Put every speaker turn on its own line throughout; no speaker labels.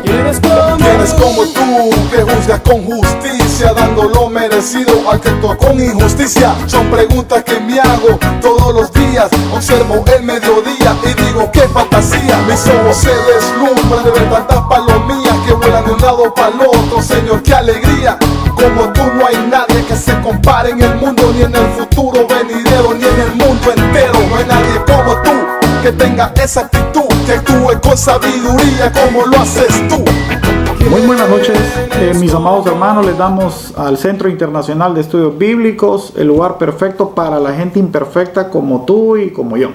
¿Quién es como tú que juzga con justicia, dando lo merecido al que actuó con injusticia? Son preguntas que me hago todos los días. Observo el mediodía y digo qué fantasía. Mis ojos se deslumbran de ver tantas palomillas que vuelan de un lado para el otro. Señor, qué alegría. Como tú no hay nadie que se compare en el mundo, ni en el futuro venidero, ni en el mundo entero. No hay nadie como tú que tenga esa actitud, que actúe con sabiduría como lo haces tú.
Muy buenas noches, mis amados hermanos. Les damos al Centro Internacional de Estudios Bíblicos, el lugar perfecto para la gente imperfecta como tú y como yo.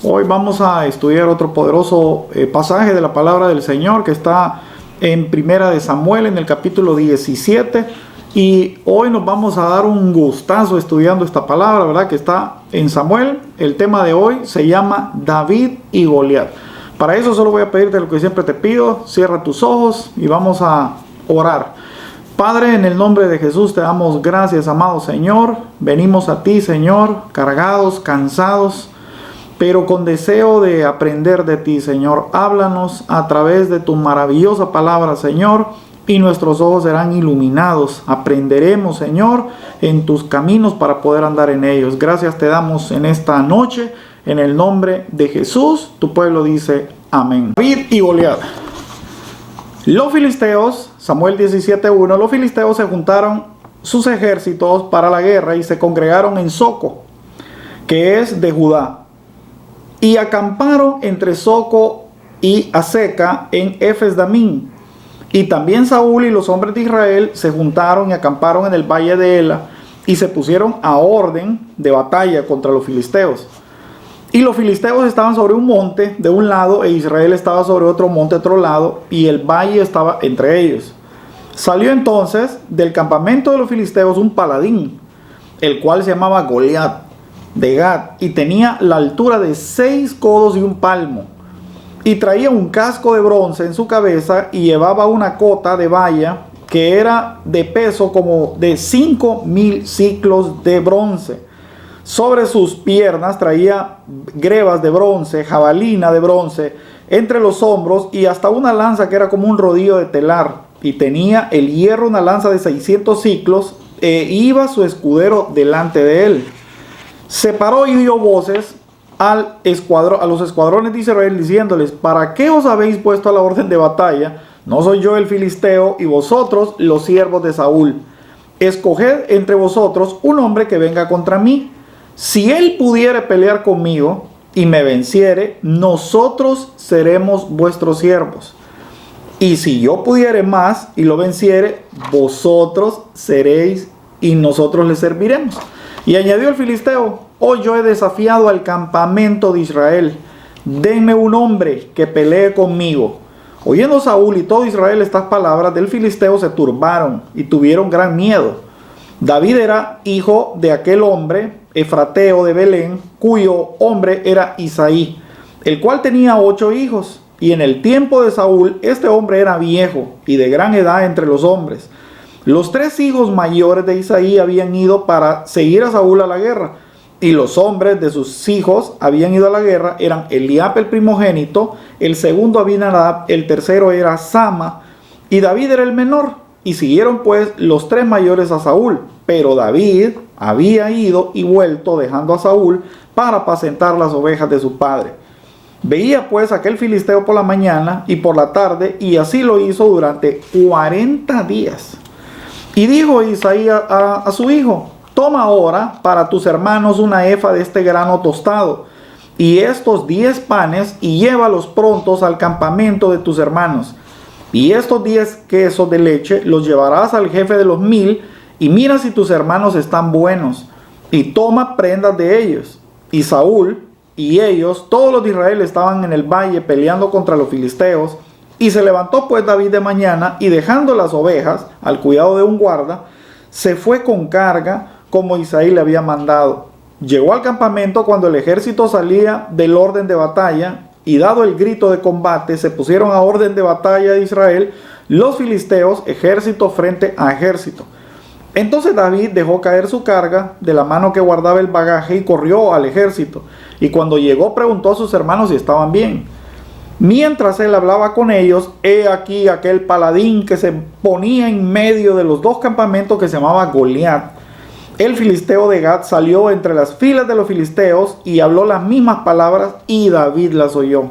Hoy vamos a estudiar otro poderoso pasaje de la palabra del Señor que está en Primera de Samuel, en el capítulo 17. Y hoy nos vamos a dar un gustazo estudiando esta palabra, ¿verdad? Que está en Samuel. El tema de hoy se llama David y Goliat. Para eso solo voy a pedirte lo que siempre te pido. Cierra tus ojos y vamos a orar. Padre, en el nombre de Jesús te damos gracias, amado Señor. Venimos a ti, Señor, cargados, cansados, pero con deseo de aprender de ti, Señor. Háblanos a través de tu maravillosa palabra, Señor, y nuestros ojos serán iluminados. Aprenderemos, Señor, en tus caminos para poder andar en ellos. Gracias te damos en esta noche, en el nombre de Jesús. Tu pueblo dice amén. David y Goliat. Los filisteos, Samuel 17:1, los filisteos se juntaron sus ejércitos para la guerra y se congregaron en Soco, que es de Judá, y acamparon entre Soco y Azeca en Efes-Damín. Y también Saúl y los hombres de Israel se juntaron y acamparon en el valle de Ela y se pusieron a orden de batalla contra los filisteos. Y los filisteos estaban sobre un monte de un lado e Israel estaba sobre otro monte de otro lado, y el valle estaba entre ellos. Salió entonces del campamento de los filisteos un paladín, el cual se llamaba Goliat, de Gat, y tenía la altura de 6 codos y un palmo. Y traía un casco de bronce en su cabeza y llevaba una cota de valla que era de peso como de 5,000 ciclos de bronce. Sobre sus piernas traía grebas de bronce, jabalina de bronce entre los hombros y hasta una lanza que era como un rodillo de telar. Y tenía el hierro, una lanza de 600 ciclos, iba su escudero delante de él. Se paró y dio voces a los escuadrones de Israel diciéndoles: ¿para qué os habéis puesto a la orden de batalla? No soy yo el filisteo y vosotros los siervos de Saúl. Escoged entre vosotros un hombre que venga contra mí. Si él pudiere pelear conmigo y me venciere, nosotros seremos vuestros siervos. Y si yo pudiere más y lo venciere, vosotros seréis y nosotros le serviremos. Y añadió el filisteo: hoy yo he desafiado al campamento de Israel. Denme un hombre que pelee conmigo. Oyendo Saúl y todo Israel estas palabras del filisteo, se turbaron y tuvieron gran miedo. David era hijo de aquel hombre, efrateo de Belén, cuyo hombre era Isaí, el cual tenía 8 hijos. Y en el tiempo de Saúl, este hombre era viejo y de gran edad entre los hombres. Los 3 hijos mayores de Isaí habían ido para seguir a Saúl a la guerra. Y los hombres de sus hijos habían ido a la guerra, eran Eliab el primogénito, el segundo Abinadab, el tercero era Sama, y David era el menor. Y siguieron pues los 3 mayores a Saúl. Pero David había ido y vuelto dejando a Saúl para apacentar las ovejas de su padre. Veía pues aquel filisteo por la mañana y por la tarde, y así lo hizo durante 40 días. Y dijo Isaí a su hijo: toma ahora para tus hermanos una efa de este grano tostado y estos 10 panes, y llévalos prontos al campamento de tus hermanos. Y estos 10 quesos de leche los llevarás al jefe de los 1000, y mira si tus hermanos están buenos, y toma prendas de ellos. Y Saúl y ellos, todos los de Israel, estaban en el valle peleando contra los filisteos. Y se levantó pues David de mañana, y dejando las ovejas al cuidado de un guarda, se fue con carga como Isaí le había mandado. Llegó al campamento cuando el ejército salía del orden de batalla, y dado el grito de combate, se pusieron a orden de batalla de Israel los filisteos, ejército frente a ejército. Entonces David dejó caer su carga de la mano que guardaba el bagaje y corrió al ejército. Y cuando llegó preguntó a sus hermanos si estaban bien. Mientras él hablaba con ellos, he aquí aquel paladín que se ponía en medio de los dos campamentos, que se llamaba Goliat, el filisteo de Gat, salió entre las filas de los filisteos y habló las mismas palabras, y David las oyó.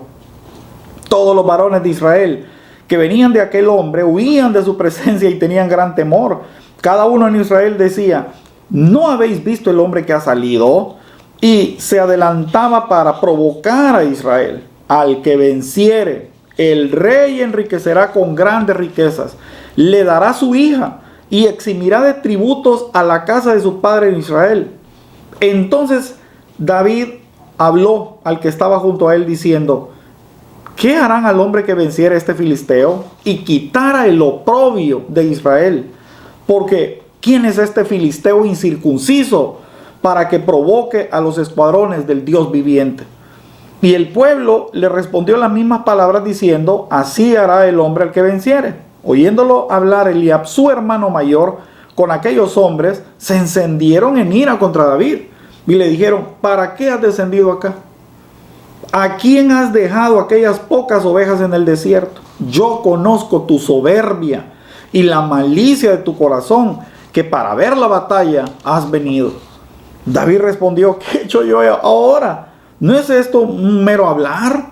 Todos los varones de Israel que venían de aquel hombre huían de su presencia y tenían gran temor. Cada uno en Israel decía: ¿no habéis visto el hombre que ha salido? Y se adelantaba para provocar a Israel. Al que venciere, el rey enriquecerá con grandes riquezas, le dará su hija y eximirá de tributos a la casa de su padre en Israel. Entonces David habló al que estaba junto a él diciendo: ¿qué harán al hombre que venciere este filisteo y quitara el oprobio de Israel? Porque ¿quién es este filisteo incircunciso para que provoque a los escuadrones del Dios viviente? Y el pueblo le respondió las mismas palabras diciendo: así hará el hombre al que venciere. Oyéndolo hablar Eliab, su hermano mayor, con aquellos hombres, se encendieron en ira contra David y le dijeron: ¿para qué has descendido acá? ¿A quién has dejado aquellas pocas ovejas en el desierto? Yo conozco tu soberbia y la malicia de tu corazón, que para ver la batalla has venido. David respondió: ¿qué he hecho yo ahora? ¿No es esto un mero hablar?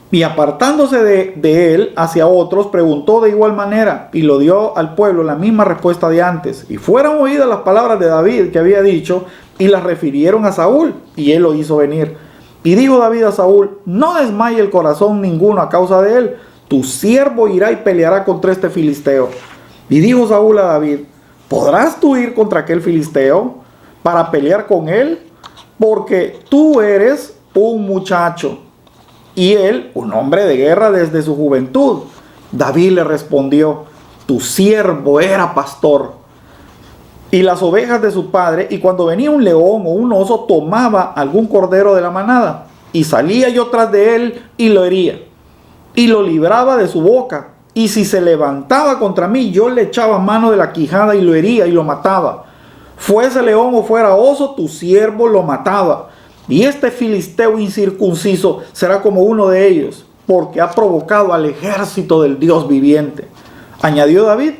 Y apartándose de él hacia otros, preguntó de igual manera, y lo dio al pueblo la misma respuesta de antes. Y fueron oídas las palabras de David que había dicho, y las refirieron a Saúl, y él lo hizo venir. Y dijo David a Saúl: no desmaye el corazón ninguno a causa de él, tu siervo irá y peleará contra este filisteo. Y dijo Saúl a David: ¿podrás tú ir contra aquel filisteo para pelear con él? Porque tú eres un muchacho y él un hombre de guerra desde su juventud. David le respondió: tu siervo era pastor y las ovejas de su padre, y cuando venía un león o un oso tomaba algún cordero de la manada, y salía yo tras de él y lo hería y lo libraba de su boca, y si se levantaba contra mí, yo le echaba mano de la quijada y lo hería y lo mataba. Fuese león o fuera oso, tu siervo lo mataba. Y este filisteo incircunciso será como uno de ellos, porque ha provocado al ejército del Dios viviente. Añadió David: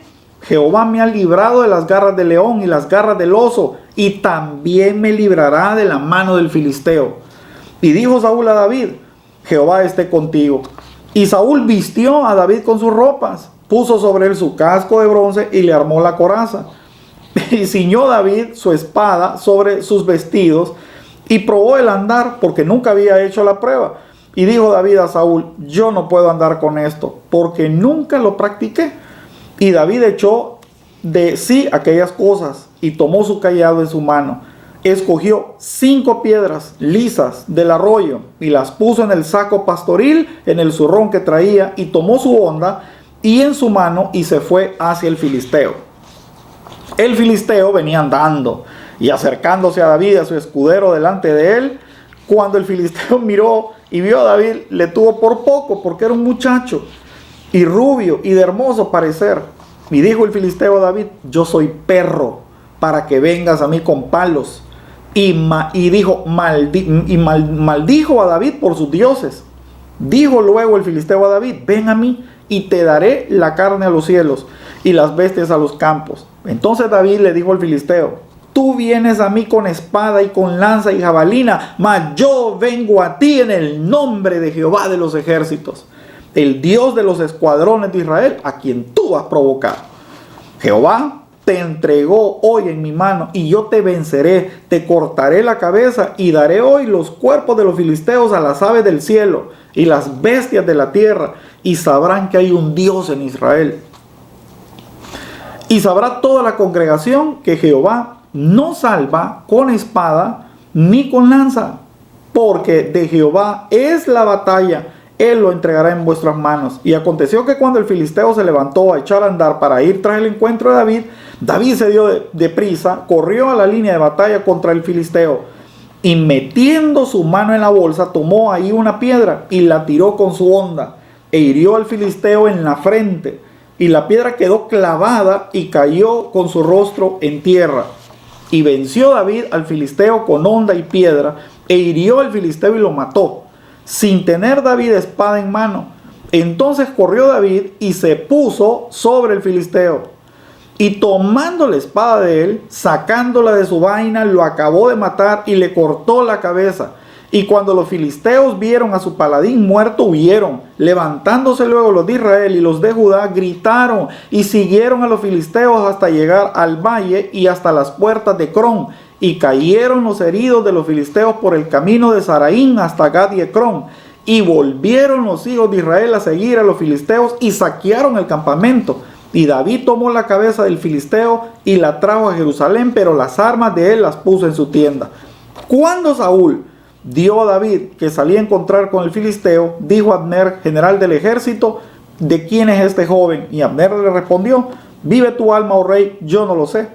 Jehová me ha librado de las garras del león y las garras del oso, y también me librará de la mano del filisteo. Y dijo Saúl a David: Jehová esté contigo. Y Saúl vistió a David con sus ropas, puso sobre él su casco de bronce y le armó la coraza. Y ciñó David su espada sobre sus vestidos y probó el andar, porque nunca había hecho la prueba. Y dijo David a Saúl: yo no puedo andar con esto, porque nunca lo practiqué. Y David echó de sí aquellas cosas y tomó su cayado en su mano. Escogió 5 piedras lisas del arroyo y las puso en el saco pastoril, en el zurrón que traía, y tomó su honda y en su mano y se fue hacia el filisteo. El filisteo venía andando y acercándose a David, a su escudero delante de él. Cuando el filisteo miró y vio a David, le tuvo por poco, porque era un muchacho y rubio y de hermoso parecer. Y dijo el filisteo a David: yo soy perro para que vengas a mí con palos. Maldijo a David por sus dioses. Dijo luego el filisteo a David: ven a mí y te daré la carne a los cielos y las bestias a los campos. Entonces David le dijo al filisteo: tú vienes a mí con espada y con lanza y jabalina, mas yo vengo a ti en el nombre de Jehová de los ejércitos, el Dios de los escuadrones de Israel, a quien tú has provocado. Jehová te entregó hoy en mi mano, y yo te venceré, te cortaré la cabeza, y daré hoy los cuerpos de los filisteos a las aves del cielo y las bestias de la tierra, y sabrán que hay un Dios en Israel. Y sabrá toda la congregación que Jehová no salva con espada ni con lanza, porque de Jehová es la batalla, él lo entregará en vuestras manos. Y aconteció que cuando el filisteo se levantó a echar a andar para ir tras el encuentro de David, David se dio de prisa, corrió a la línea de batalla contra el filisteo, y metiendo su mano en la bolsa, tomó ahí una piedra y la tiró con su honda, e hirió al filisteo en la frente, y la piedra quedó clavada y cayó con su rostro en tierra. Y venció David al filisteo con honda y piedra, e hirió al filisteo y lo mató, sin tener David espada en mano. Entonces corrió David y se puso sobre el filisteo. Y tomando la espada de él, sacándola de su vaina, lo acabó de matar y le cortó la cabeza. Y cuando los filisteos vieron a su paladín muerto, huyeron. Levantándose luego los de Israel y los de Judá, gritaron y siguieron a los filisteos hasta llegar al valle y hasta las puertas de Crón. Y cayeron los heridos de los filisteos por el camino de Saraín hasta Gad y Ecrón. Y volvieron los hijos de Israel a seguir a los filisteos y saquearon el campamento. Y David tomó la cabeza del filisteo y la trajo a Jerusalén, pero las armas de él las puso en su tienda. Cuando Saúl dio a David que salía a encontrar con el filisteo, dijo a Abner, general del ejército: ¿de quién es este joven? Y Abner le respondió: vive tu alma, oh rey, yo no lo sé.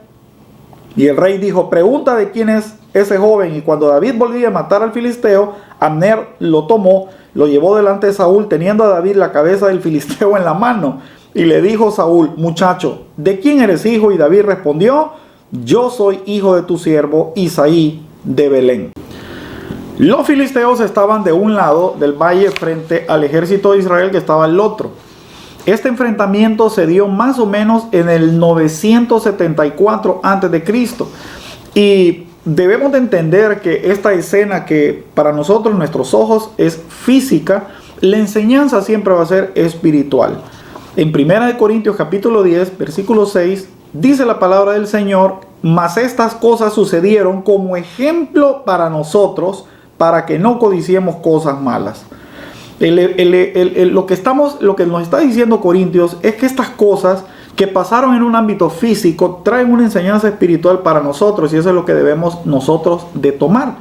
Y el rey dijo: pregunta de quién es ese joven. Y cuando David volvía a matar al filisteo, Abner lo tomó, lo llevó delante de Saúl, teniendo a David la cabeza del filisteo en la mano. Y le dijo Saúl: muchacho, ¿de quién eres hijo? Y David respondió: yo soy hijo de tu siervo Isaí de Belén. Los filisteos estaban de un lado del valle frente al ejército de Israel que estaba al otro. Este enfrentamiento se dio más o menos en el 974 a.C. Y debemos de entender que esta escena, que para nosotros, nuestros ojos, es física, la enseñanza siempre va a ser espiritual. En 1 Corintios capítulo 10, versículo 6, dice la palabra del Señor: mas estas cosas sucedieron como ejemplo para nosotros, para que no codiciemos cosas malas. Lo que nos está diciendo Corintios es que estas cosas que pasaron en un ámbito físico traen una enseñanza espiritual para nosotros, y eso es lo que debemos nosotros de tomar,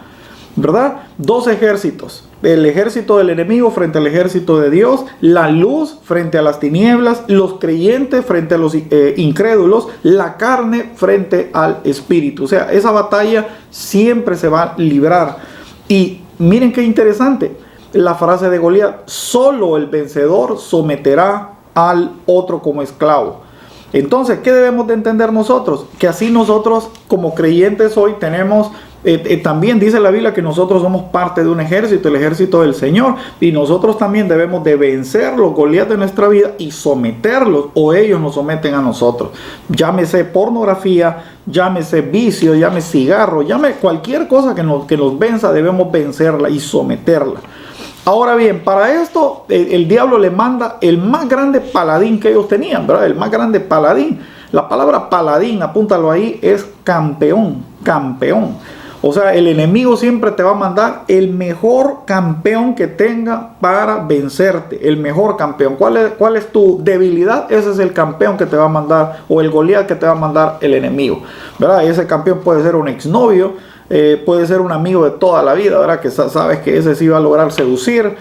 ¿verdad? Dos ejércitos: el ejército del enemigo frente al ejército de Dios, la luz frente a las tinieblas, los creyentes frente a los incrédulos, la carne frente al espíritu. O sea, esa batalla siempre se va a librar. Y miren qué interesante la frase de Goliat: solo el vencedor someterá al otro como esclavo. Entonces, ¿qué debemos de entender nosotros? Que así nosotros como creyentes hoy tenemos, también dice la Biblia que nosotros somos parte de un ejército, el ejército del Señor, y nosotros también debemos de vencer los Goliat de nuestra vida y someterlos, o ellos nos someten a nosotros. Llámese pornografía, llámese vicio, llámese cigarro, llámese cualquier cosa que nos venza, debemos vencerla y someterla. Ahora bien, para esto el diablo le manda el más grande paladín que ellos tenían, ¿verdad? El más grande paladín. La palabra paladín, apúntalo ahí, es campeón, campeón. O sea, el enemigo siempre te va a mandar el mejor campeón que tenga para vencerte, el mejor campeón. ¿Cuál es tu debilidad? Ese es el campeón que te va a mandar, o el Goliat que te va a mandar el enemigo, ¿verdad? Y ese campeón puede ser un exnovio, puede ser un amigo de toda la vida, ¿verdad? Que sabes que ese sí va a lograr seducir.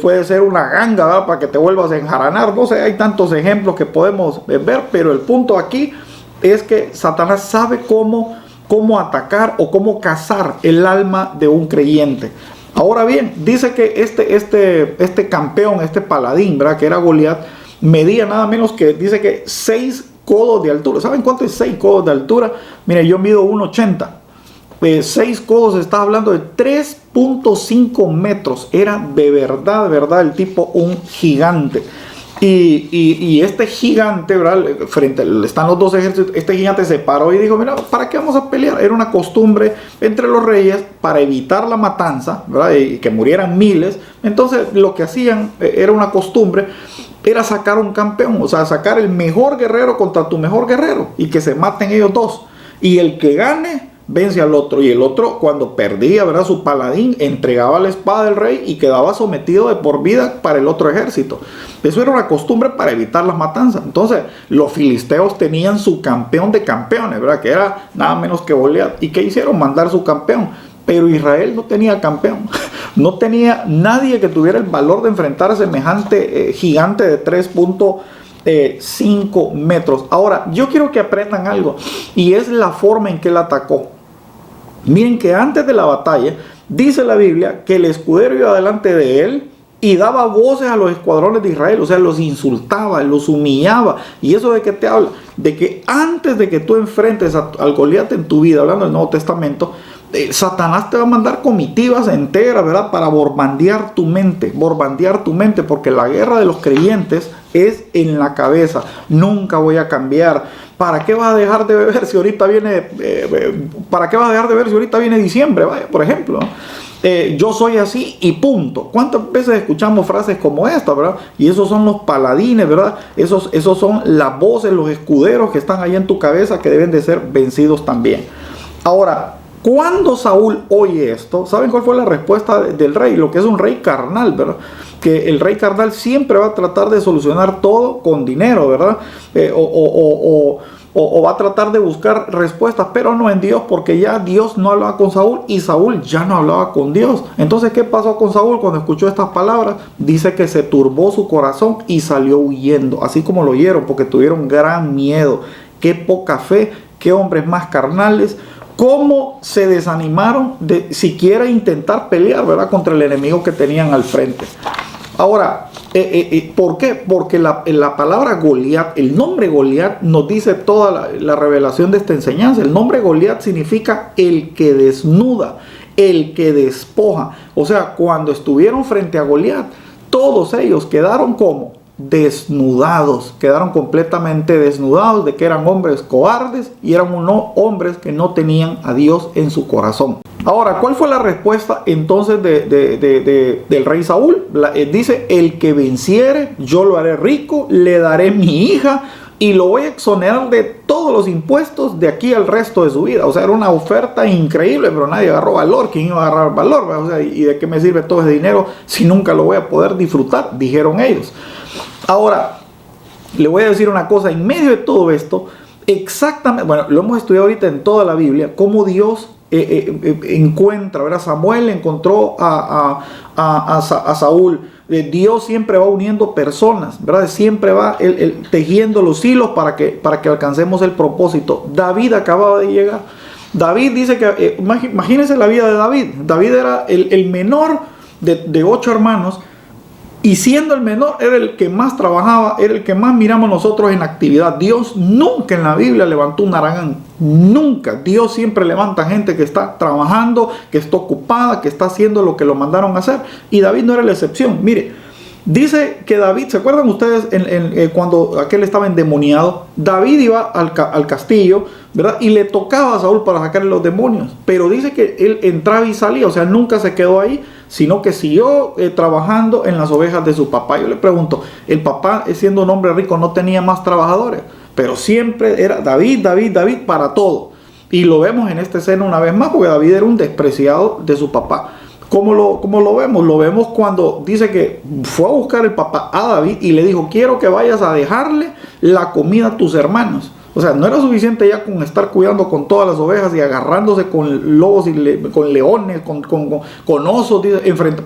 Puede ser una ganga, ¿verdad? Para que te vuelvas a enjaranar. No sé, hay tantos ejemplos que podemos ver, pero el punto aquí es que Satanás sabe cómo atacar o cómo cazar el alma de un creyente. Ahora bien, dice que este campeón, este paladín, ¿verdad? Que era Goliat, medía nada menos que, dice que 6 codos de altura. ¿Saben cuánto es 6 codos de altura? Mire, yo mido 1,80. 6 codos, está hablando de 3.5 metros. Era de verdad el tipo un gigante. Y este gigante, ¿verdad? Están los dos ejércitos. Este gigante se paró y dijo: mira, ¿para qué vamos a pelear? Era una costumbre entre los reyes para evitar la matanza, ¿verdad? Y que murieran miles. Entonces lo que hacían, era una costumbre, era sacar un campeón, o sea, sacar el mejor guerrero contra tu mejor guerrero y que se maten ellos dos. Y el que gane vence al otro, y el otro, cuando perdía, ¿verdad?, su paladín, entregaba la espada del rey y quedaba sometido de por vida para el otro ejército. Eso era una costumbre para evitar las matanzas. Entonces los filisteos tenían su campeón de campeones, ¿verdad?, que era nada menos que Goliat. ¿Y qué hicieron? Mandar su campeón. Pero Israel no tenía campeón. No tenía nadie que tuviera el valor de enfrentar a semejante gigante de 3.5 metros. Ahora, yo quiero que aprendan algo, y es la forma en que él atacó. Miren que antes de la batalla, dice la Biblia que el escudero iba delante de él y daba voces a los escuadrones de Israel. O sea, los insultaba, los humillaba. ¿Y eso de qué te habla? De que antes de que tú enfrentes al Goliat en tu vida, hablando del Nuevo Testamento, Satanás te va a mandar comitivas enteras, ¿verdad? Para bombardear tu mente, porque la guerra de los creyentes es en la cabeza. Nunca voy a cambiar. ¿Para qué vas a dejar de beber si ahorita viene, diciembre, vaya, por ejemplo? Yo soy así y punto. ¿Cuántas veces escuchamos frases como esta, verdad? Y esos son los paladines, ¿verdad? Esos son las voces, los escuderos que están ahí en tu cabeza, que deben de ser vencidos también. Ahora, cuando Saúl oye esto, ¿saben cuál fue la respuesta del rey? Lo que es un rey carnal, ¿verdad? Que el rey carnal siempre va a tratar de solucionar todo con dinero, ¿verdad? O va a tratar de buscar respuestas, pero no en Dios, porque ya Dios no hablaba con Saúl y Saúl ya no hablaba con Dios. Entonces, ¿qué pasó con Saúl cuando escuchó estas palabras? Dice que se turbó su corazón y salió huyendo, así como lo oyeron, porque tuvieron gran miedo. Qué poca fe, qué hombres más carnales. Cómo se desanimaron de siquiera intentar pelear, ¿verdad?, contra el enemigo que tenían al frente. Ahora, ¿por qué? Porque la palabra Goliat, el nombre Goliat, nos dice toda la revelación de esta enseñanza. El nombre Goliat significa el que desnuda, el que despoja. O sea, cuando estuvieron frente a Goliat, todos ellos quedaron como desnudados, quedaron completamente desnudados de que eran hombres cobardes y eran hombres que no tenían a Dios en su corazón. Ahora, ¿cuál fue la respuesta entonces del rey Saúl? Dice, el que venciere, yo lo haré rico, le daré mi hija y lo voy a exonerar de todos los impuestos de aquí al resto de su vida. O sea, era una oferta increíble, pero nadie agarró valor. ¿Quién iba a agarrar valor? O sea, ¿y de qué me sirve todo ese dinero si nunca lo voy a poder disfrutar? Dijeron ellos. Ahora, le voy a decir una cosa, en medio de todo esto, exactamente, bueno, lo hemos estudiado ahorita en toda la Biblia, cómo Dios encuentra, ¿verdad? Samuel encontró a Saúl. Dios siempre va uniendo personas, ¿verdad? Siempre va tejiendo los hilos para que alcancemos el propósito. David acababa de llegar. David dice que, imagínense la vida de David. David era el menor de 8 hermanos. Y siendo el menor, era el que más trabajaba, era el que más miramos nosotros en actividad. Dios nunca en la Biblia levantó un haragán. Nunca. Dios siempre levanta gente que está trabajando, que está ocupada, que está haciendo lo que lo mandaron a hacer. Y David no era la excepción. Mire, dice que David, ¿se acuerdan ustedes cuando aquel estaba endemoniado? David iba al castillo, ¿verdad? Y le tocaba a Saúl para sacarle los demonios. Pero dice que él entraba y salía, o sea, nunca se quedó ahí, sino que siguió trabajando en las ovejas de su papá. Yo le pregunto, el papá, siendo un hombre rico, no tenía más trabajadores, pero siempre era David para todo. Y lo vemos en esta escena una vez más, porque David era un despreciado de su papá. ¿Cómo lo vemos? Lo vemos cuando dice que fue a buscar el papá a David y le dijo, quiero que vayas a dejarle la comida a tus hermanos. O sea, no era suficiente ya con estar cuidando con todas las ovejas y agarrándose con lobos y con leones, con osos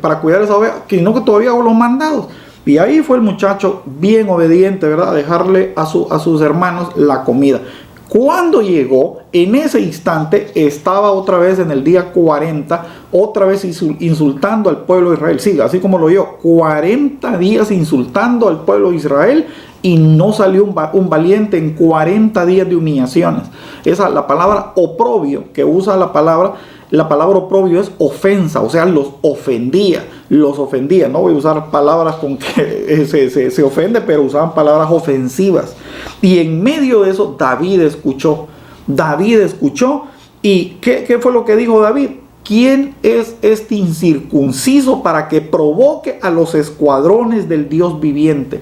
para cuidar esa oveja, sino que todavía hago los mandados. Y ahí fue el muchacho bien obediente, ¿verdad? A dejarle a sus hermanos la comida. Cuando llegó, en ese instante estaba otra vez en el día 40, otra vez insultando al pueblo de Israel. Sí, así como lo oyó, 40 días insultando al pueblo de Israel y no salió un valiente en 40 días de humillaciones. La palabra oprobio que usa la palabra oprobio es ofensa, o sea, los ofendía. No voy a usar palabras con que se ofende, pero usaban palabras ofensivas. Y en medio de eso, David escuchó. ¿Y qué fue lo que dijo David? ¿Quién es este incircunciso para que provoque a los escuadrones del Dios viviente?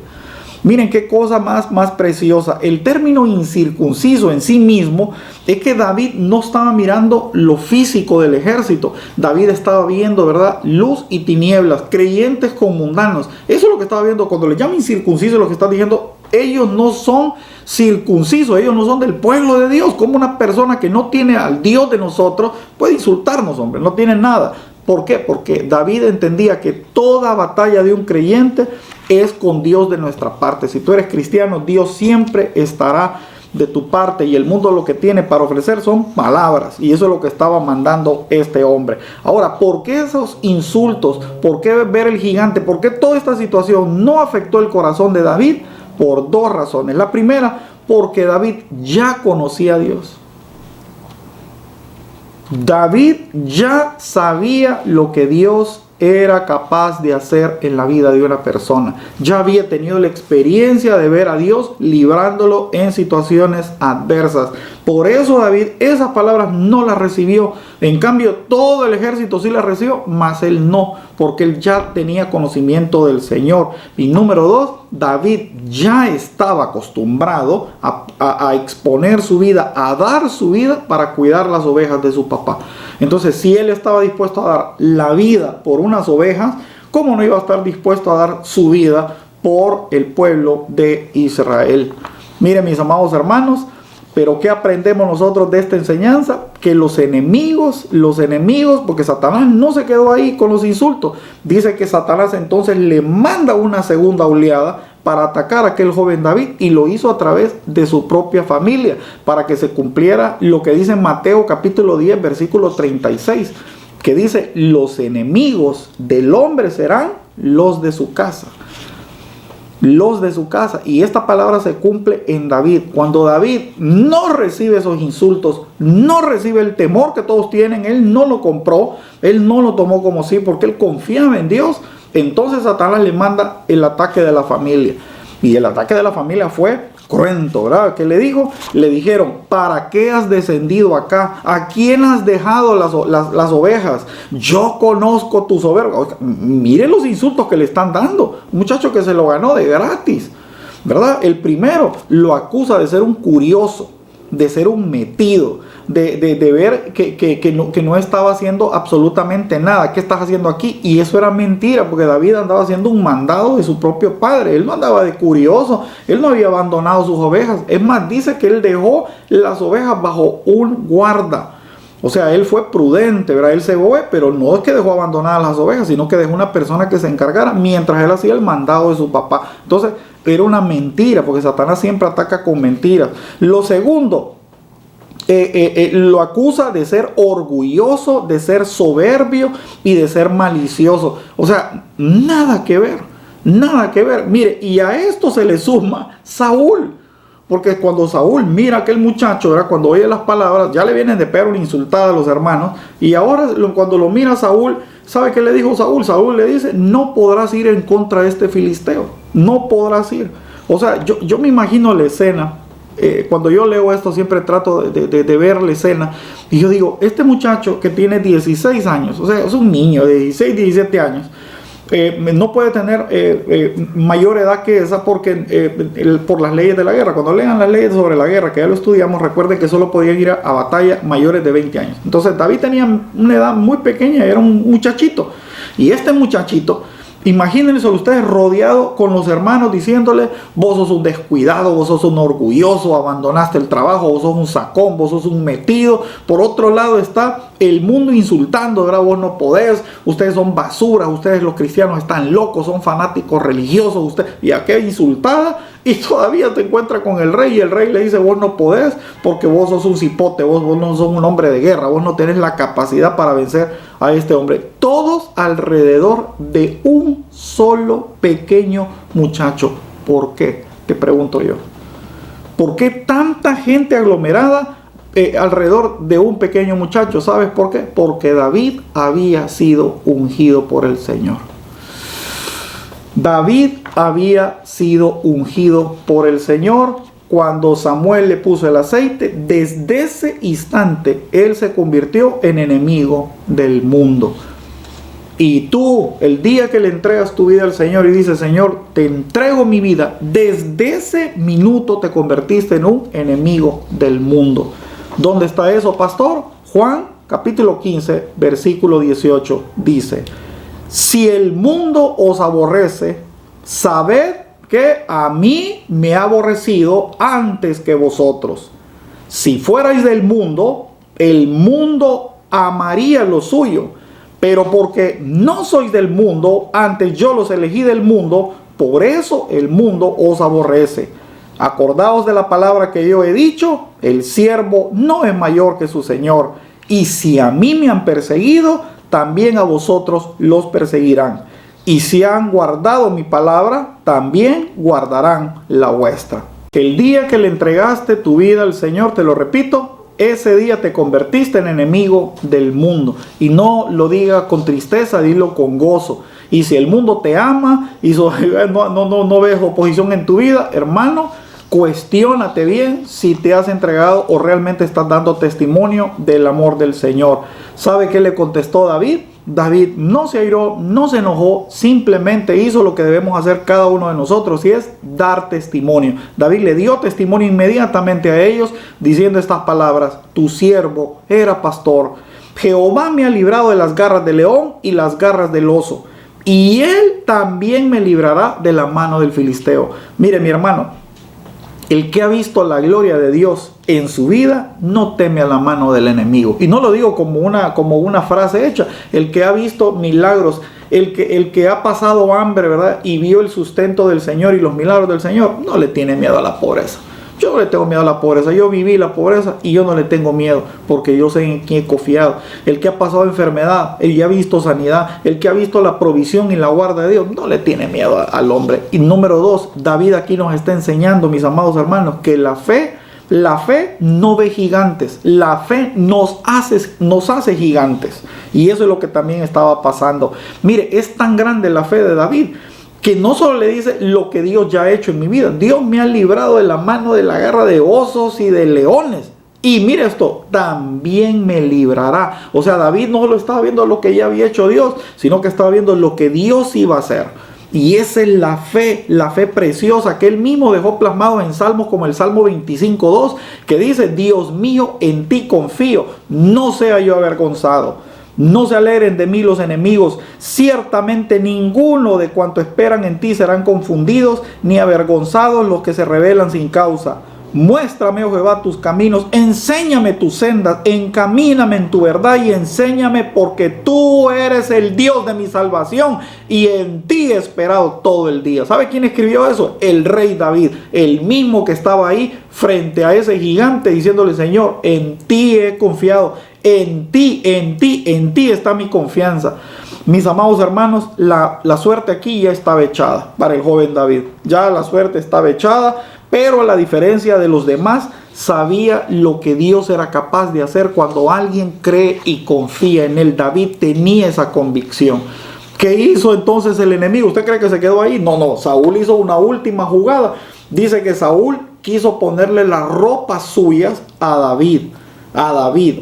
Miren qué cosa más preciosa. El término incircunciso en sí mismo es que David no estaba mirando lo físico del ejército. David estaba viendo, ¿verdad?, luz y tinieblas, creyentes con mundanos. Eso es lo que estaba viendo. Cuando le llama incircunciso, lo que está diciendo, ellos no son circuncisos, ellos no son del pueblo de Dios. Como una persona que no tiene al Dios de nosotros puede insultarnos, hombre, no tiene nada. ¿Por qué? Porque David entendía que toda batalla de un creyente es con Dios de nuestra parte. Si tú eres cristiano, Dios siempre estará de tu parte, y el mundo lo que tiene para ofrecer son palabras, y eso es lo que estaba mandando este hombre. Ahora, ¿por qué esos insultos? ¿Por qué ver el gigante? ¿Por qué toda esta situación no afectó el corazón de David? Por dos razones. La primera, porque David ya conocía a Dios. David ya sabía lo que Dios era capaz de hacer en la vida de una persona. Ya había tenido la experiencia de ver a Dios librándolo en situaciones adversas. Por eso David esas palabras no las recibió. En cambio, todo el ejército sí las recibió, mas él no, porque él ya tenía conocimiento del Señor. Y número 2, David ya estaba acostumbrado a exponer su vida, a dar su vida para cuidar las ovejas de su papá. Entonces, si él estaba dispuesto a dar la vida por unas ovejas, ¿cómo no iba a estar dispuesto a dar su vida por el pueblo de Israel? Miren, mis amados hermanos, pero ¿qué aprendemos nosotros de esta enseñanza? Que los enemigos, porque Satanás no se quedó ahí con los insultos. Dice que Satanás entonces le manda una segunda oleada para atacar a aquel joven David, y lo hizo a través de su propia familia, para que se cumpliera lo que dice Mateo capítulo 10, versículo 36, que dice: los enemigos del hombre serán los de su casa. Los de su casa. Y esta palabra se cumple en David. Cuando David no recibe esos insultos, no recibe el temor que todos tienen, él no lo compró, él no lo tomó como sí, porque él confiaba en Dios. Entonces Satanás le manda el ataque de la familia. Y el ataque de la familia fue cruento, ¿verdad? ¿Qué le dijo? Le dijeron: ¿para qué has descendido acá? ¿A quién has dejado las ovejas? Yo conozco tu soberbia. Miren los insultos que le están dando. Un muchacho que se lo ganó de gratis, ¿verdad? El primero lo acusa de ser un curioso, de ser un metido, de ver que no estaba haciendo absolutamente nada. ¿Qué estás haciendo aquí? Y eso era mentira, porque David andaba haciendo un mandado de su propio padre. Él no andaba de curioso, él no había abandonado sus ovejas. Es más, dice que él dejó las ovejas bajo un guarda. O sea, él fue prudente, ¿verdad? Él se fue, pero no es que dejó abandonadas las ovejas, sino que dejó una persona que se encargara mientras él hacía el mandado de su papá. Entonces, era una mentira, porque Satanás siempre ataca con mentiras. Lo segundo, lo acusa de ser orgulloso, de ser soberbio y de ser malicioso. O sea, nada que ver, nada que ver. Mire, y a esto se le suma Saúl. Porque cuando Saúl mira a aquel muchacho, ¿verdad? Cuando oye las palabras, ya le vienen de perro una insultada a los hermanos. Y ahora cuando lo mira Saúl, ¿sabe qué le dijo Saúl? Saúl le dice: no podrás ir en contra de este filisteo. No podrás ir. O sea, yo me imagino la escena. Cuando yo leo esto siempre trato de ver la escena. Y yo digo, este muchacho que tiene 16 años, o sea, es un niño de 16, 17 años. No puede tener mayor edad que esa porque por las leyes de la guerra. Cuando lean las leyes sobre la guerra, que ya lo estudiamos, recuerden que solo podían ir a batalla mayores de 20 años. Entonces David tenía una edad muy pequeña, era un muchachito. Y este muchachito, imagínense ustedes rodeado con los hermanos diciéndole: vos sos un descuidado, vos sos un orgulloso, abandonaste el trabajo, vos sos un sacón, vos sos un metido. Por otro lado está el mundo insultando, ¿verdad? Vos no podés, ustedes son basura, ustedes los cristianos están locos, son fanáticos religiosos, ustedes, y aquella insultada. Y todavía te encuentra con el rey, y el rey le dice: vos no podés porque vos sos un cipote, vos no sos un hombre de guerra, vos no tenés la capacidad para vencer a este hombre. Todos alrededor de un solo pequeño muchacho. ¿Por qué? Te pregunto yo. ¿Por qué tanta gente aglomerada alrededor de un pequeño muchacho? ¿Sabes por qué? Porque David había sido ungido por el Señor. David había sido ungido por el Señor. Cuando Samuel le puso el aceite, desde ese instante él se convirtió en enemigo del mundo. Y tú, el día que le entregas tu vida al Señor y dices: Señor, te entrego mi vida, desde ese minuto te convertiste en un enemigo del mundo. ¿Dónde está eso, pastor? Juan capítulo 15, versículo 18 dice: si el mundo os aborrece, sabed que a mí me ha aborrecido antes que vosotros. Si fuerais del mundo, el mundo amaría lo suyo. Pero porque no sois del mundo, antes yo los elegí del mundo, por eso el mundo os aborrece. Acordaos de la palabra que yo he dicho: el siervo no es mayor que su señor. Y si a mí me han perseguido, también a vosotros los perseguirán. Y si han guardado mi palabra, también guardarán la vuestra. El día que le entregaste tu vida al Señor, te lo repito, ese día te convertiste en enemigo del mundo. Y no lo digas con tristeza, dilo con gozo. Y si el mundo te ama y no ves oposición en tu vida, hermano, cuestiónate bien si te has entregado o realmente estás dando testimonio del amor del Señor. ¿Sabe qué le contestó David? David no se airó, no se enojó, simplemente hizo lo que debemos hacer cada uno de nosotros, y es dar testimonio. David le dio testimonio inmediatamente a ellos, diciendo estas palabras: tu siervo era pastor. Jehová me ha librado de las garras del león y las garras del oso, y él también me librará de la mano del filisteo. Mire, mi hermano, el que ha visto la gloria de Dios en su vida no teme a la mano del enemigo. Y no lo digo como una frase hecha. El que ha visto milagros, el que ha pasado hambre, ¿verdad?, y vio el sustento del Señor y los milagros del Señor, no le tiene miedo a la pobreza. Yo no le tengo miedo a la pobreza. Yo viví la pobreza y yo no le tengo miedo, porque yo sé en quién he confiado. El que ha pasado enfermedad, el que ha visto sanidad, el que ha visto la provisión y la guarda de Dios, no le tiene miedo al hombre. Y número 2, David aquí nos está enseñando, mis amados hermanos, que la fe no ve gigantes. La fe nos hace gigantes. Y eso es lo que también estaba pasando. Mire, es tan grande la fe de David que no solo le dice lo que Dios ya ha hecho en mi vida. Dios me ha librado de la mano de la garra de osos y de leones. Y mire esto, también me librará. O sea, David no solo estaba viendo lo que ya había hecho Dios, sino que estaba viendo lo que Dios iba a hacer. Y esa es la fe preciosa que él mismo dejó plasmado en salmos como el Salmo 25:2, que dice: Dios mío, en ti confío, no sea yo avergonzado. No se alegren de mí los enemigos, ciertamente ninguno de cuantos esperan en ti serán confundidos, ni avergonzados los que se rebelan sin causa. Muéstrame, oh Jehová, tus caminos, enséñame tus sendas, encamíname en tu verdad y enséñame, porque tú eres el Dios de mi salvación y en ti he esperado todo el día. ¿Sabe quién escribió eso? El rey David, el mismo que estaba ahí frente a ese gigante diciéndole: Señor, en ti he confiado, en ti está mi confianza. Mis amados hermanos, la suerte aquí ya estaba echada para el joven David. Ya la suerte estaba echada. Pero a la diferencia de los demás, sabía lo que Dios era capaz de hacer cuando alguien cree y confía en él. David tenía esa convicción. ¿Qué hizo entonces el enemigo? ¿Usted cree que se quedó ahí? No, Saúl hizo una última jugada. Dice que Saúl quiso ponerle las ropas suyas a David.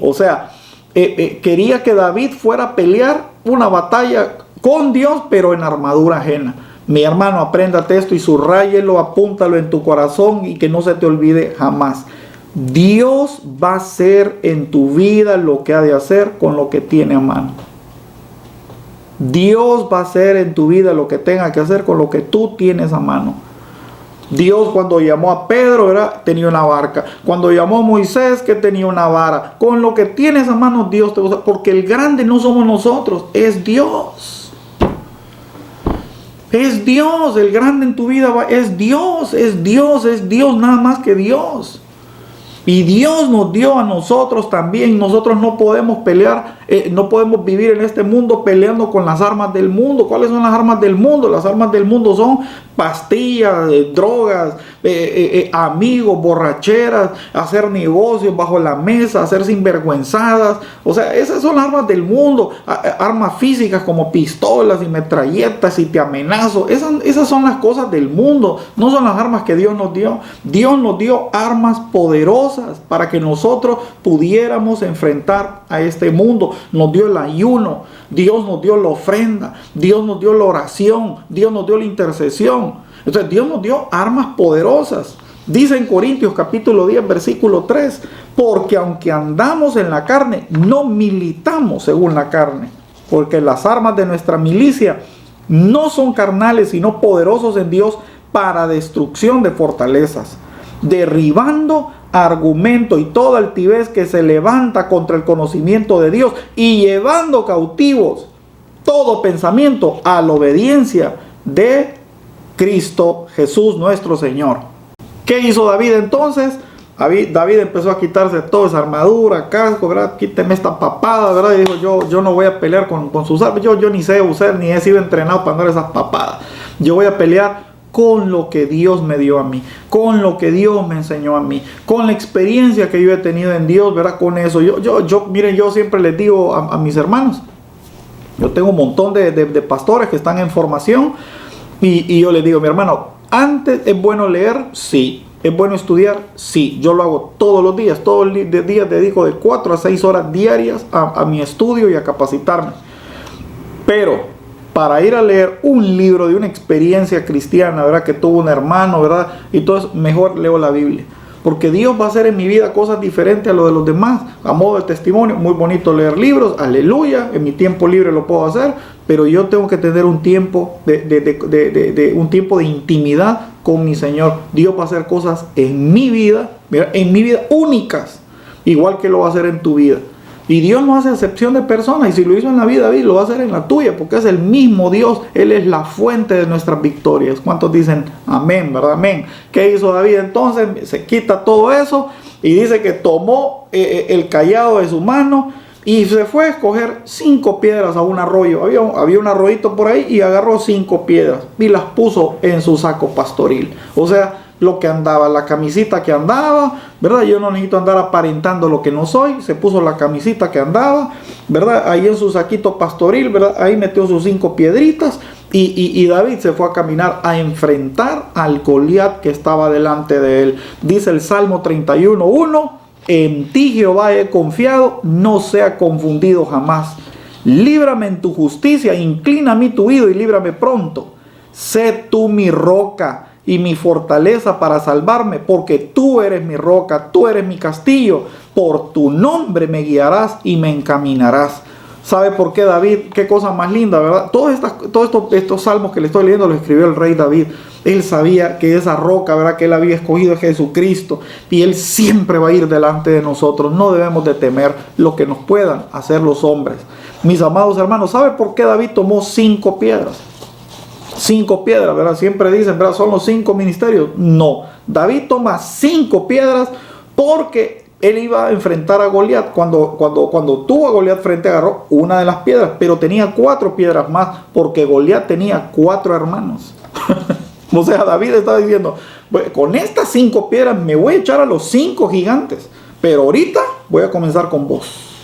O sea, quería que David fuera a pelear una batalla con Dios, pero en armadura ajena. Mi hermano, apréndate esto y subráyelo, apúntalo en tu corazón y que no se te olvide jamás. Dios va a hacer en tu vida lo que ha de hacer con lo que tiene a mano. Dios va a hacer en tu vida lo que tenga que hacer con lo que tú tienes a mano. Dios, cuando llamó a Pedro, tenía una barca. Cuando llamó a Moisés, que tenía una vara. Con lo que tienes a mano, Dios te usa, porque el grande no somos nosotros, es Dios. Es Dios, el grande en tu vida es Dios, nada más que Dios. Y Dios nos dio a nosotros también. Nosotros no podemos pelear, no podemos vivir en este mundo peleando con las armas del mundo. ¿Cuáles son las armas del mundo? Las armas del mundo son pastillas, drogas, amigos, borracheras, hacer negocios bajo la mesa, hacer sinvergüenzadas. O sea, esas son las armas del mundo. Armas físicas como pistolas y metralletas y te amenazo. Esas son las cosas del mundo. No son las armas que Dios nos dio. Dios nos dio armas poderosas para que nosotros pudiéramos enfrentar a este mundo. Nos dio el ayuno, Dios nos dio la ofrenda, Dios nos dio la oración, Dios nos dio la intercesión. Entonces Dios nos dio armas poderosas. Dice en Corintios capítulo 10 versículo 3: porque aunque andamos en la carne, no militamos según la carne, porque las armas de nuestra milicia no son carnales, sino poderosos en Dios para destrucción de fortalezas, derribando argumento y toda altivez que se levanta contra el conocimiento de Dios y llevando cautivos todo pensamiento a la obediencia de Cristo Jesús nuestro Señor. ¿Qué hizo David entonces? David empezó a quitarse toda esa armadura, casco, ¿verdad? Quíteme esta papada, ¿verdad? Y dijo: yo no voy a pelear con sus armas. Yo ni sé usar, ni he sido entrenado para andar esas papadas. Yo voy a pelear con lo que Dios me dio a mí, con lo que Dios me enseñó a mí, con la experiencia que yo he tenido en Dios, ¿verdad? Con eso, miren, yo siempre les digo a mis hermanos, yo tengo un montón de pastores que están en formación y yo les digo, mi hermano, antes es bueno leer, sí. ¿Es bueno estudiar? Sí. Yo lo hago todos los días. Todos los días dedico de 4 a 6 horas diarias a mi estudio y a capacitarme. Pero para ir a leer un libro de una experiencia cristiana, ¿verdad? Que tuvo un hermano, ¿verdad? Y todo eso, mejor leo la Biblia. Porque Dios va a hacer en mi vida cosas diferentes a lo de los demás. A modo de testimonio, muy bonito leer libros, aleluya. En mi tiempo libre lo puedo hacer. Pero yo tengo que tener un tiempo un tiempo de intimidad con mi Señor. Dios va a hacer cosas en mi vida, mira, en mi vida únicas, igual que lo va a hacer en tu vida. Y Dios no hace excepción de personas, y si lo hizo en la vida de David, lo va a hacer en la tuya, porque es el mismo Dios. Él es la fuente de nuestras victorias. ¿Cuántos dicen amén, verdad? Amén. ¿Qué hizo David entonces? Se quita todo eso y dice que tomó el cayado de su mano y se fue a escoger 5 piedras a un arroyo. Había un arroyito por ahí y agarró 5 piedras y las puso en su saco pastoril. O sea, lo que andaba, la camisita que andaba, ¿verdad? Yo no necesito andar aparentando lo que no soy. Se puso la camisita que andaba, ¿verdad? Ahí en su saquito pastoril, ¿verdad? Ahí metió sus 5 piedritas y David se fue a caminar a enfrentar al Goliat que estaba delante de él. Dice el Salmo 31:1: en ti, Jehová, he confiado, no sea confundido jamás. Líbrame en tu justicia, inclina a mí tu oído y líbrame pronto. Sé tú mi roca y mi fortaleza para salvarme, porque tú eres mi roca, tú eres mi castillo. Por tu nombre me guiarás y me encaminarás. ¿Sabe por qué David? Qué cosa más linda, ¿verdad? Todos estos salmos que le estoy leyendo los escribió el rey David. Él sabía que esa roca, ¿verdad?, que él había escogido es Jesucristo, y él siempre va a ir delante de nosotros. No debemos de temer lo que nos puedan hacer los hombres. Mis amados hermanos, ¿sabe por qué David tomó 5 piedras? 5 piedras, ¿verdad? Siempre dicen, ¿verdad?, son los 5 ministerios. No, David toma 5 piedras porque él iba a enfrentar a Goliat. Cuando tuvo a Goliat frente, agarró una de las piedras, pero tenía 4 piedras más, porque Goliat tenía 4 hermanos. O sea, David estaba diciendo, con estas 5 piedras me voy a echar a los 5 gigantes, pero ahorita voy a comenzar con vos.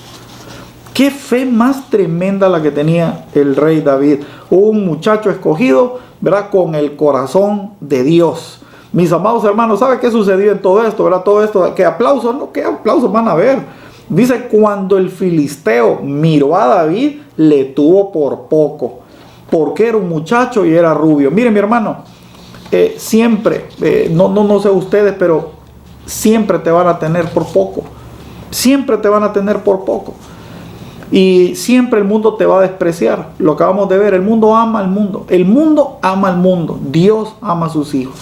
Qué fe más tremenda la que tenía el rey David. Un muchacho escogido, ¿verdad?, con el corazón de Dios. Mis amados hermanos, ¿sabe qué sucedió en todo esto, verdad? Todo esto, ¿qué aplausos? No, ¿qué aplausos van a ver? Dice, cuando el filisteo miró a David, le tuvo por poco, porque era un muchacho y era rubio. Miren, mi hermano, siempre, no sé ustedes, pero siempre te van a tener por poco. Siempre te van a tener por poco. Y siempre el mundo te va a despreciar. Lo acabamos de ver, el mundo ama al mundo. El mundo ama al mundo. Dios ama a sus hijos.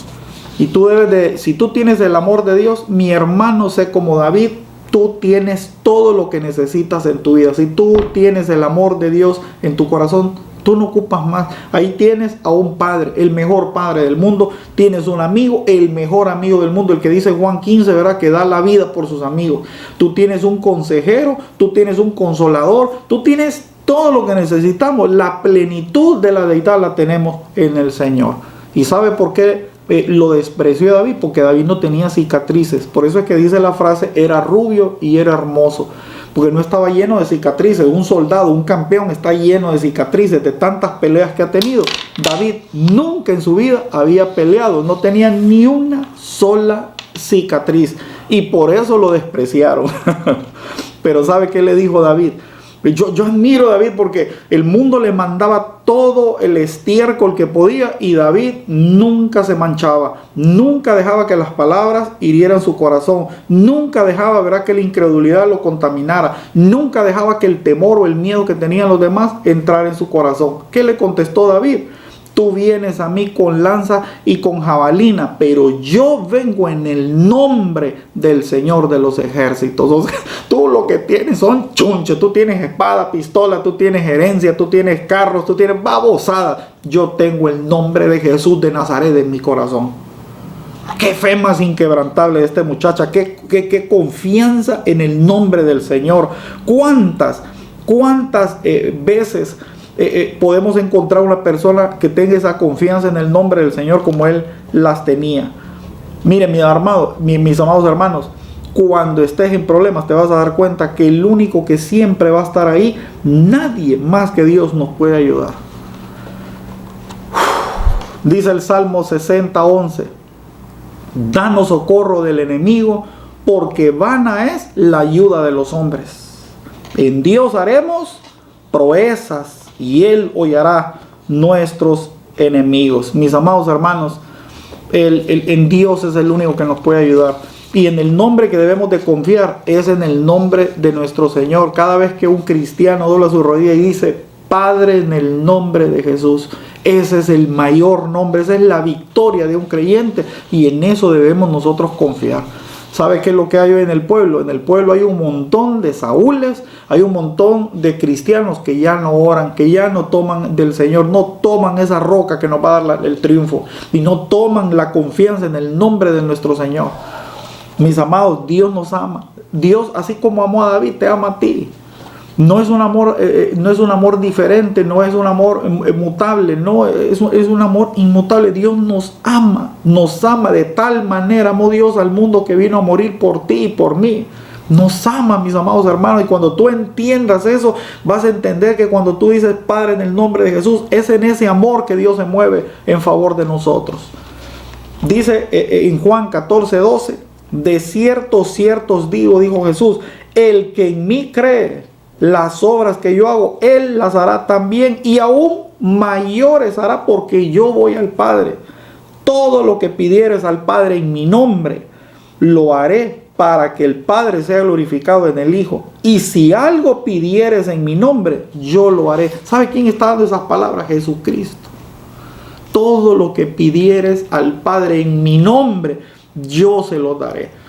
Y tú si tú tienes el amor de Dios, mi hermano, sé como David, tú tienes todo lo que necesitas en tu vida. Si tú tienes el amor de Dios en tu corazón, tú no ocupas más. Ahí tienes a un padre, el mejor padre del mundo. Tienes un amigo, el mejor amigo del mundo, el que dice Juan 15, ¿verdad?, que da la vida por sus amigos. Tú tienes un consejero, tú tienes un consolador, tú tienes todo lo que necesitamos. La plenitud de la deidad la tenemos en el Señor. ¿Y sabe por qué lo despreció David? Porque David no tenía cicatrices. Por eso es que dice la frase, era rubio y era hermoso, porque no estaba lleno de cicatrices. Un soldado, un campeón está lleno de cicatrices de tantas peleas que ha tenido. David nunca en su vida había peleado, no tenía ni una sola cicatriz, y por eso lo despreciaron. Pero ¿sabe qué le dijo David? Yo admiro a David porque el mundo le mandaba todo el estiércol que podía, y David nunca se manchaba, nunca dejaba que las palabras hirieran su corazón, nunca dejaba, ¿verdad?, que la incredulidad lo contaminara, nunca dejaba que el temor o el miedo que tenían los demás entrara en su corazón. ¿Qué le contestó David? Tú vienes a mí con lanza y con jabalina, pero yo vengo en el nombre del Señor de los ejércitos. O sea, tú lo que tienes son chunches, tú tienes espada, pistola, tú tienes herencia, tú tienes carros, tú tienes babosada. Yo tengo el nombre de Jesús de Nazaret en mi corazón. Qué fe más inquebrantable de esta muchacha, qué confianza en el nombre del Señor. ¿Cuántas veces podemos encontrar una persona que tenga esa confianza en el nombre del Señor como Él las tenía. Miren, mis amados hermanos, cuando estés en problemas te vas a dar cuenta que el único que siempre va a estar ahí, nadie más que Dios nos puede ayudar. Dice el Salmo 60:11: danos socorro del enemigo, porque vana es la ayuda de los hombres. En Dios haremos proezas y Él hollará nuestros enemigos. Mis amados hermanos, en Dios es el único que nos puede ayudar. Y en el nombre que debemos de confiar es en el nombre de nuestro Señor. Cada vez que un cristiano dobla su rodilla y dice: Padre, en el nombre de Jesús, ese es el mayor nombre, esa es la victoria de un creyente, y en eso debemos nosotros confiar. ¿Sabe qué es lo que hay hoy en el pueblo? En el pueblo hay un montón de Saúles, hay un montón de cristianos que ya no oran, que ya no toman del Señor, no toman esa roca que nos va a dar el triunfo, y no toman la confianza en el nombre de nuestro Señor. Mis amados, Dios nos ama. Dios, así como amó a David, te ama a ti. No es un amor diferente, no es un amor mutable, no, es un amor inmutable. Dios nos ama de tal manera, amó Dios al mundo que vino a morir por ti y por mí. Nos ama, mis amados hermanos, y cuando tú entiendas eso, vas a entender que cuando tú dices Padre en el nombre de Jesús, es en ese amor que Dios se mueve en favor de nosotros. Dice en Juan 14:12: de cierto, cierto os digo, dijo Jesús, el que en mí cree, las obras que yo hago, Él las hará también, y aún mayores hará, porque yo voy al Padre. Todo lo que pidieres al Padre en mi nombre, lo haré, para que el Padre sea glorificado en el Hijo. Y si algo pidieres en mi nombre, yo lo haré. ¿Sabe quién está dando esas palabras? Jesucristo. Todo lo que pidieres al Padre en mi nombre, yo se lo daré.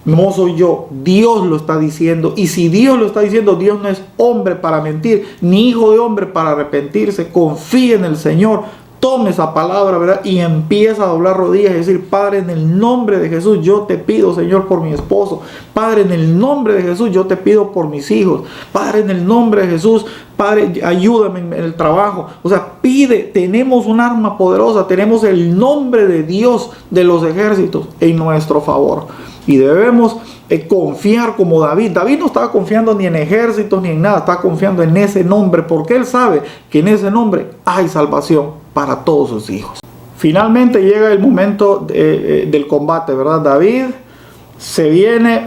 No soy yo, Dios lo está diciendo. Y si Dios lo está diciendo, Dios no es hombre para mentir, ni hijo de hombre para arrepentirse. Confía en el Señor, tome esa palabra, ¿verdad? Y empieza a doblar rodillas y decir: Padre, en el nombre de Jesús, yo te pido, Señor, por mi esposo. Padre, en el nombre de Jesús, yo te pido por mis hijos. Padre, en el nombre de Jesús, Padre, ayúdame en el trabajo. O sea, pide, tenemos un arma poderosa, tenemos el nombre de Dios de los ejércitos en nuestro favor. Y debemos confiar como David. David no estaba confiando ni en ejércitos ni en nada, estaba confiando en ese nombre, porque él sabe que en ese nombre hay salvación para todos sus hijos. Finalmente llega el momento del combate, ¿verdad? David se viene,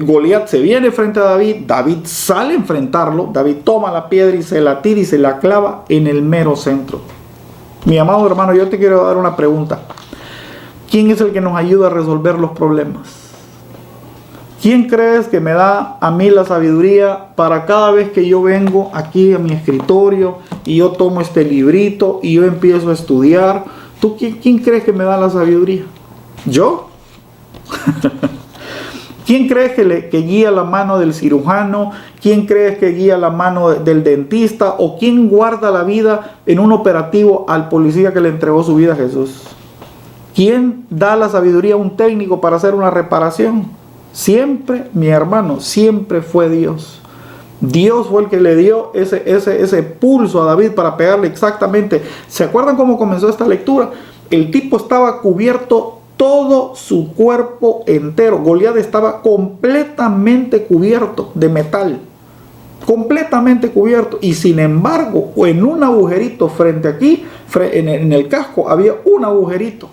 Goliat se viene frente a David, David sale a enfrentarlo, David toma la piedra y se la tira y se la clava en el mero centro. Mi amado hermano, yo te quiero dar una pregunta. ¿Quién es el que nos ayuda a resolver los problemas? ¿Quién crees que me da a mí la sabiduría para cada vez que yo vengo aquí a mi escritorio y yo tomo este librito y yo empiezo a estudiar? ¿Tú quién crees que me da la sabiduría? ¿Yo? ¿Quién crees que guía la mano del cirujano? ¿Quién crees que guía la mano del dentista? ¿O quién guarda la vida en un operativo al policía que le entregó su vida a Jesús? ¿Quién da la sabiduría a un técnico para hacer una reparación? Siempre, mi hermano, siempre fue Dios. Dios fue el que le dio ese pulso a David para pegarle exactamente. ¿Se acuerdan cómo comenzó esta lectura? El tipo estaba cubierto todo su cuerpo entero. Goliat estaba completamente cubierto de metal. Completamente cubierto. Y sin embargo, en un agujerito frente aquí, en el casco, había un agujerito.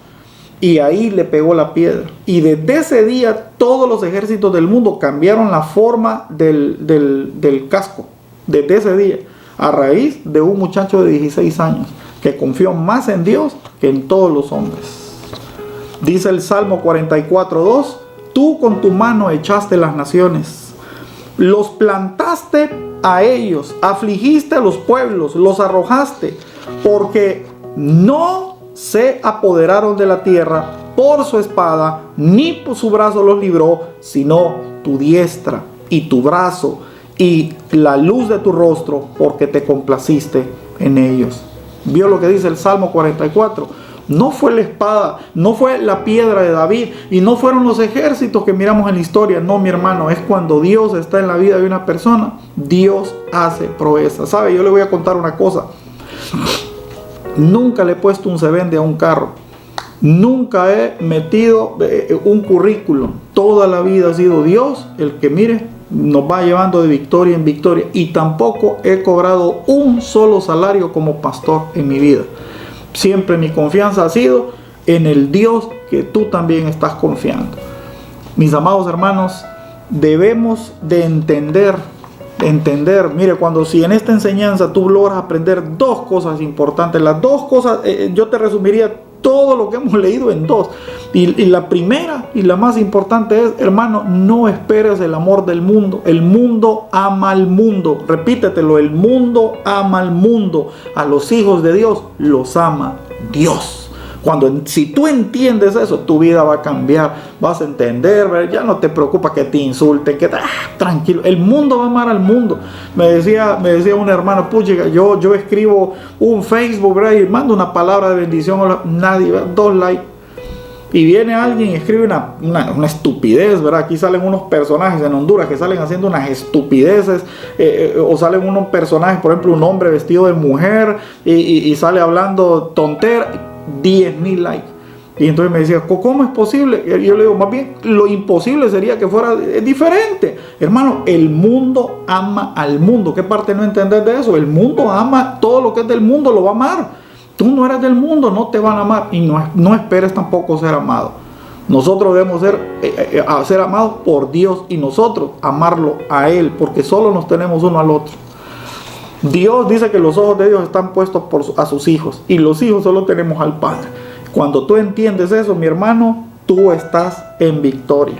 Y ahí le pegó la piedra. Y desde ese día todos los ejércitos del mundo cambiaron la forma del casco. Desde ese día. A raíz de un muchacho de 16 años que confió más en Dios que en todos los hombres. Dice el Salmo 44:2: tú con tu mano echaste las naciones, los plantaste a ellos, afligiste a los pueblos, los arrojaste, porque no se apoderaron de la tierra por su espada, ni por su brazo los libró, sino tu diestra y tu brazo y la luz de tu rostro, porque te complaciste en ellos. ¿Vio lo que dice el Salmo 44? No fue la espada, no fue la piedra de David y no fueron los ejércitos que miramos en la historia. No, mi hermano, es cuando Dios está en la vida de una persona, Dios hace proezas. ¿Sabe? Yo le voy a contar una cosa. Nunca le he puesto un se vende a un carro. Nunca he metido un currículum. Toda la vida ha sido Dios el que, mire, nos va llevando de victoria en victoria. Y tampoco he cobrado un solo salario como pastor en mi vida. Siempre mi confianza ha sido en el Dios que tú también estás confiando. Mis amados hermanos, debemos de entender, mire, si en esta enseñanza tú logras aprender dos cosas importantes, las dos cosas, yo te resumiría todo lo que hemos leído en dos. Y la primera y la más importante es, hermano, no esperes el amor del mundo. El mundo ama al mundo. Repítetelo, el mundo ama al mundo. A los hijos de Dios los ama Dios. Si tú entiendes eso, tu vida va a cambiar, vas a entender, ya no te preocupa que te insulten, tranquilo, el mundo va a amar al mundo. Me decía un hermano, pucha, yo escribo un Facebook, ¿verdad? Y mando una palabra de bendición, nadie, 2 likes. Y viene alguien y escribe una estupidez, ¿verdad? Aquí salen unos personajes en Honduras que salen haciendo unas estupideces, o salen unos personajes, por ejemplo, un hombre vestido de mujer y sale hablando tontera. 10,000 likes. Y entonces me decía, ¿cómo es posible? Y yo le digo, más bien, lo imposible sería que fuera diferente. Hermano, el mundo ama al mundo. ¿Qué parte no entender de eso? El mundo ama todo lo que es del mundo, lo va a amar. Tú no eres del mundo, no te van a amar. Y no esperes tampoco ser amado. Nosotros debemos ser amados por Dios y nosotros amarlo a Él, porque solo nos tenemos uno al otro. Dios dice que los ojos de Dios están puestos a sus hijos y los hijos solo tenemos al Padre. Cuando tú entiendes eso, mi hermano, tú estás en victoria.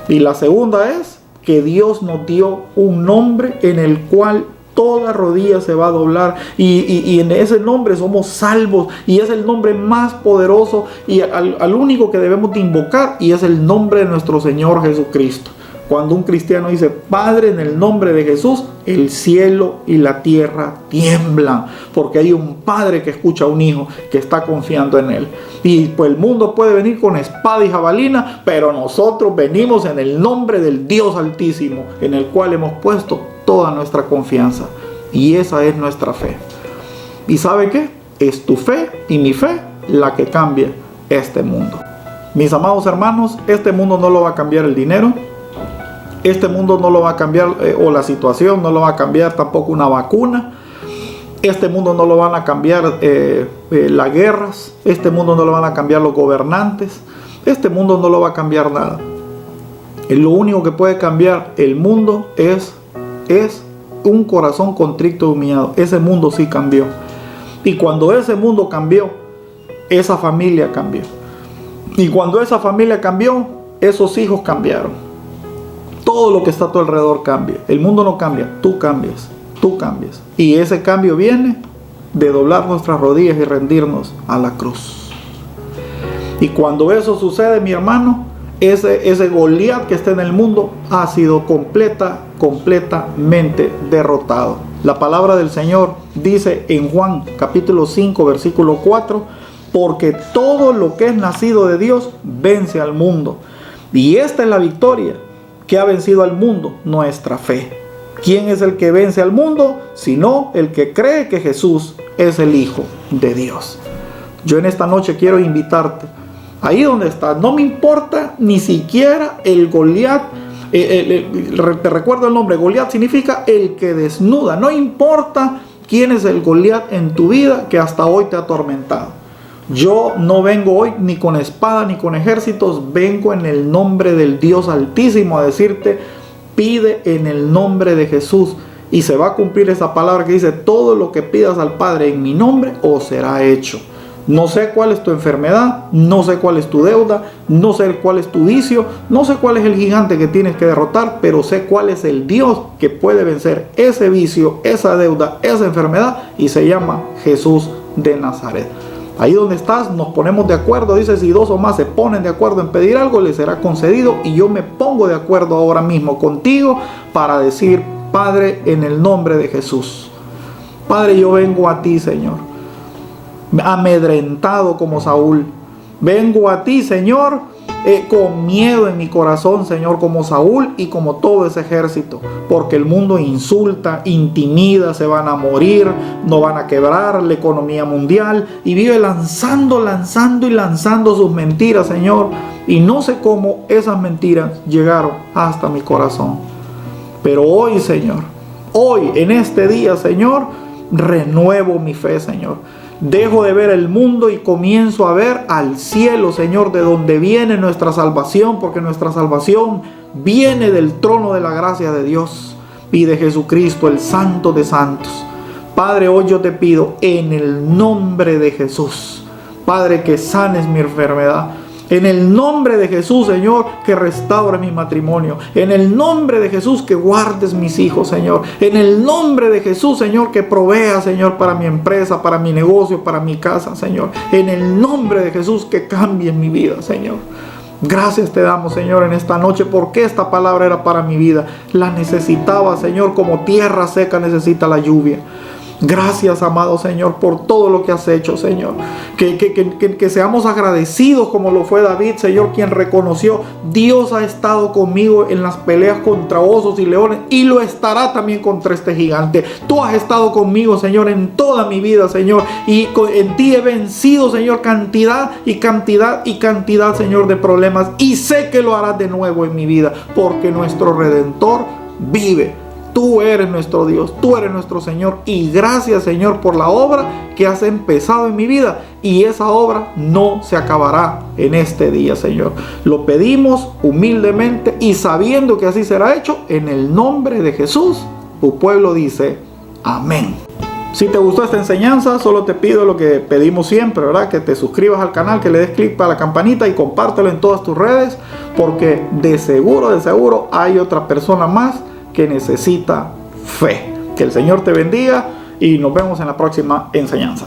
Y la segunda es que Dios nos dio un nombre en el cual toda rodilla se va a doblar y en ese nombre somos salvos y es el nombre más poderoso y al único que debemos de invocar, y es el nombre de nuestro Señor Jesucristo. Cuando un cristiano dice Padre en el nombre de Jesús, el cielo y la tierra tiemblan, porque hay un padre que escucha a un hijo que está confiando en él. Y pues el mundo puede venir con espada y jabalina, pero nosotros venimos en el nombre del Dios Altísimo, en el cual hemos puesto toda nuestra confianza. Y esa es nuestra fe. ¿Y sabe qué? Es tu fe y mi fe la que cambia este mundo. Mis amados hermanos, este mundo no lo va a cambiar el dinero. Este mundo no lo va a cambiar, o la situación no lo va a cambiar tampoco una vacuna. Este mundo no lo van a cambiar las guerras. Este mundo no lo van a cambiar los gobernantes. Este mundo no lo va a cambiar nada. Lo único que puede cambiar el mundo es un corazón contrito y humillado. Ese mundo sí cambió. Y cuando ese mundo cambió, esa familia cambió. Y cuando esa familia cambió, esos hijos cambiaron. Todo lo que está a tu alrededor cambia. El mundo no cambia, tú cambias. Tú cambias. Y ese cambio viene de doblar nuestras rodillas y rendirnos a la cruz. Y cuando eso sucede, mi hermano, ese Goliat que está en el mundo ha sido completamente derrotado. La palabra del Señor dice en Juan capítulo 5 versículo 4, porque todo lo que es nacido de Dios vence al mundo. Y esta es la victoria que ha vencido al mundo, nuestra fe. ¿Quién es el que vence al mundo? Sino el que cree que Jesús es el Hijo de Dios. Yo en esta noche quiero invitarte, ahí donde estás, no me importa ni siquiera el Goliat. Te recuerdo el nombre, Goliat significa el que desnuda. No importa quién es el Goliat en tu vida que hasta hoy te ha atormentado. Yo no vengo hoy ni con espada ni con ejércitos, vengo en el nombre del Dios Altísimo a decirte, pide en el nombre de Jesús y se va a cumplir esa palabra que dice, todo lo que pidas al Padre en mi nombre os será hecho. No sé cuál es tu enfermedad, no sé cuál es tu deuda, no sé cuál es tu vicio, no sé cuál es el gigante que tienes que derrotar, pero sé cuál es el Dios que puede vencer ese vicio, esa deuda, esa enfermedad, y se llama Jesús de Nazaret. Ahí donde estás, nos ponemos de acuerdo. Dice, si 2 o más se ponen de acuerdo en pedir algo, les será concedido. Y yo me pongo de acuerdo ahora mismo contigo para decir, Padre, en el nombre de Jesús. Padre, yo vengo a ti, Señor. amedrentado como Saúl. Vengo a ti, Señor, con miedo en mi corazón, Señor, como Saúl y como todo ese ejército, porque el mundo insulta, intimida, se van a morir, no van a quebrar la economía mundial, y vive lanzando sus mentiras, Señor, y no sé cómo esas mentiras llegaron hasta mi corazón. Pero hoy, Señor, hoy, en este día, Señor, renuevo mi fe, Señor. Dejo de ver el mundo y comienzo a ver al cielo, Señor, de donde viene nuestra salvación, porque nuestra salvación viene del trono de la gracia de Dios y de Jesucristo, el Santo de Santos. Padre, hoy yo te pido en el nombre de Jesús, Padre, que sanes mi enfermedad. En el nombre de Jesús, Señor, que restaure mi matrimonio. En el nombre de Jesús, que guardes mis hijos, Señor. En el nombre de Jesús, Señor, que provea, Señor, para mi empresa, para mi negocio, para mi casa, Señor. En el nombre de Jesús, que cambie mi vida, Señor. Gracias te damos, Señor, en esta noche, porque esta palabra era para mi vida. La necesitaba, Señor, como tierra seca necesita la lluvia. Gracias, amado Señor, por todo lo que has hecho, Señor. Que seamos agradecidos como lo fue David, Señor, quien reconoció: Dios ha estado conmigo en las peleas contra osos y leones, y lo estará también contra este gigante. Tú has estado conmigo, Señor, en toda mi vida, Señor, y en ti he vencido, Señor, cantidad, Señor, de problemas, y sé que lo harás de nuevo en mi vida, porque nuestro Redentor vive. Tú eres nuestro Dios, tú eres nuestro Señor, y gracias, Señor, por la obra que has empezado en mi vida, y esa obra no se acabará en este día, Señor. Lo pedimos humildemente y sabiendo que así será hecho, en el nombre de Jesús. Tu pueblo dice amén. Si te gustó esta enseñanza, solo te pido lo que pedimos siempre, ¿verdad? Que te suscribas al canal, que le des clic para la campanita y compártelo en todas tus redes, porque de seguro hay otra persona más que necesita fe. Que el Señor te bendiga y nos vemos en la próxima enseñanza.